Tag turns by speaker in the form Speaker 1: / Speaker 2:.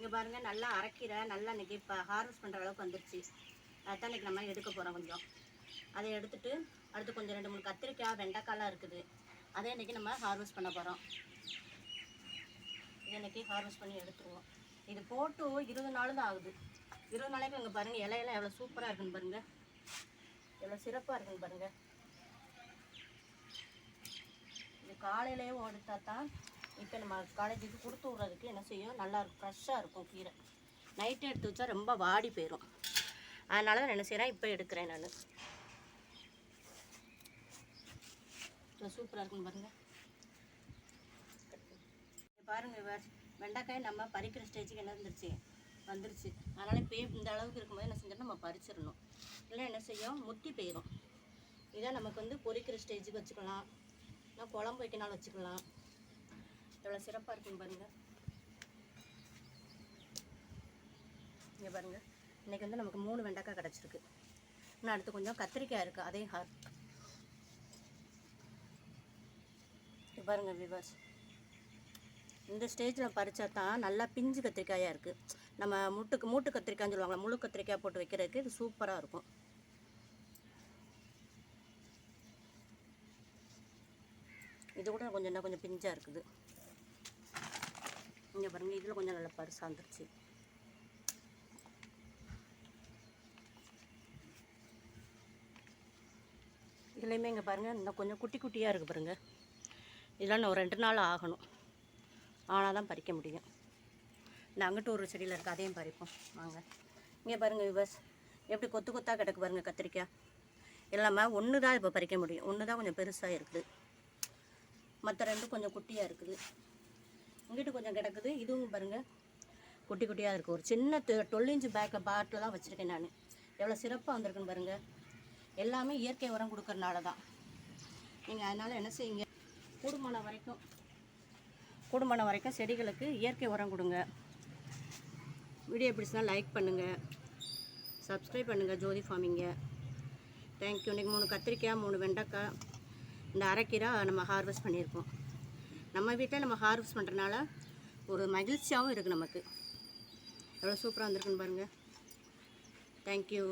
Speaker 1: இங்கே பாருங்கள், நல்லா அரைக்கீரை நல்லா இன்றைக்கி இப்போ ஹார்வெஸ்ட் பண்ணுற அளவுக்கு வந்துருச்சு. அதான் இன்றைக்கி நம்ம எடுக்க போகிறோம். கொஞ்சம் அதை எடுத்துகிட்டு அடுத்து கொஞ்சம் 2-3 கத்திரிக்காய் வெண்டைக்காய்லாம் இருக்குது. அதே இன்றைக்கி நம்ம ஹார்வெஸ்ட் பண்ண போகிறோம். இதை இன்றைக்கி ஹார்வெஸ்ட் பண்ணி எடுத்துருவோம். இது போட்டு 20 நாள் தான் ஆகுது. 20 நாளைக்கு இங்கே பாருங்கள், இலையெல்லாம் எவ்வளோ சூப்பராக இருக்குன்னு பாருங்கள், எவ்வளோ சிறப்பாக இருக்குன்னு பாருங்கள். இது காலையிலேயே எடுத்தா தான் இப்போ நம்ம காலேஜுக்கு கொடுத்து விட்றதுக்கு என்ன செய்யும், நல்லாயிருக்கும், ஃப்ரெஷ்ஷாக இருக்கும் கீரை. நைட்டு எடுத்து வச்சா ரொம்ப வாடி போயிடும். அதனால தான் என்ன செய்கிறேன், இப்போ எடுக்கிறேன் நான். சூப்பராக இருக்குன்னு பாருங்கள். பாருங்கள், வெண்டைக்காய் நம்ம பறிக்கிற ஸ்டேஜுக்கு என்ன வந்துருச்சு. அதனால் இப்போ இந்த அளவுக்கு இருக்கும்போது என்ன செஞ்சோம், நம்ம பறிச்சிடணும். இல்லை என்ன செய்யும், முத்தி போயிடும். இதான் நமக்கு பொரிக்கிற ஸ்டேஜுக்கு வச்சுக்கலாம், இல்லை குழம்பு வைக்கனாலும் வச்சுக்கலாம். எவ்வளோ சிறப்பாக இருக்குன்னு பாருங்கள். இங்கே பாருங்கள், இன்றைக்கி நமக்கு 3 வெண்டைக்காய் கிடச்சிருக்கு. இன்னும் அடுத்து கொஞ்சம் கத்திரிக்காய் இருக்குது, அதையும் பாருங்கள் வியூவர்ஸ். இந்த ஸ்டேஜில் பறித்தா தான் நல்லா பிஞ்சு கத்திரிக்காயாக இருக்குது. நம்ம மூட்டு கத்திரிக்காய்ன்னு சொல்லுவாங்க, முழு கத்திரிக்காய் போட்டு வைக்கிறதுக்கு இது சூப்பராக இருக்கும். இது கூட கொஞ்சம் பிஞ்சாக இருக்குது. இங்கே பாருங்கள், இதில் கொஞ்சம் நல்லா பருசாக வந்துருச்சு. இதுலேயுமே இங்கே பாருங்கள், இன்னும் கொஞ்சம் குட்டி குட்டியாக இருக்குது பாருங்கள். இதெல்லாம் இன்னும் ஒரு 2 நாள் ஆகணும், ஆனால் தான் பறிக்க முடியும். இந்த அங்கிட்டு ஒரு செடியில் இருக்குது, அதையும் பறிப்போம் வாங்க. இங்கே பாருங்கள் வியூவர்ஸ், எப்படி கொத்து கொத்தாக கிடக்கு பாருங்கள் கத்திரிக்காய். இல்லாமல் ஒன்று தான் இப்போ பறிக்க முடியும், ஒன்று தான் கொஞ்சம் பெருசாக இருக்குது, மற்ற 2 கொஞ்சம் குட்டியாக இருக்குது. இங்கிட்டு கொஞ்சம் கிடக்குது, இதுவும் பாருங்கள் குட்டி குட்டியாக இருக்குது. ஒரு சின்ன 12 இன்ச் பாட்டில் தான் வச்சுருக்கேன் நான். எவ்வளோ சிறப்பாக வந்திருக்குன்னு பாருங்கள். எல்லாமே இயற்கை உரம் கொடுக்கறனால தான். நீங்கள் அதனால் என்ன செய்யுங்க, கூடுமான வரைக்கும் செடிகளுக்கு இயற்கை உரம் கொடுங்க. வீடியோ பிடிச்சினா லைக் பண்ணுங்கள், சப்ஸ்கிரைப் பண்ணுங்கள் ஜோதி ஃபார்மிங்க. தேங்க்யூ. இன்றைக்கி 3 கத்திரிக்காய், 3 வெண்டைக்காய், இந்த அரைக்கீரை நம்ம ஹார்வெஸ்ட் பண்ணியிருக்கோம். நம்ம வீட்டில் நம்ம ஹார்வெஸ்ட் பண்ணுறதுனால ஒரு மகிழ்ச்சியாகவும் இருக்குது நமக்கு. எவ்வளோ சூப்பராக வந்திருக்குன்னு பாருங்கள். தேங்க்யூ.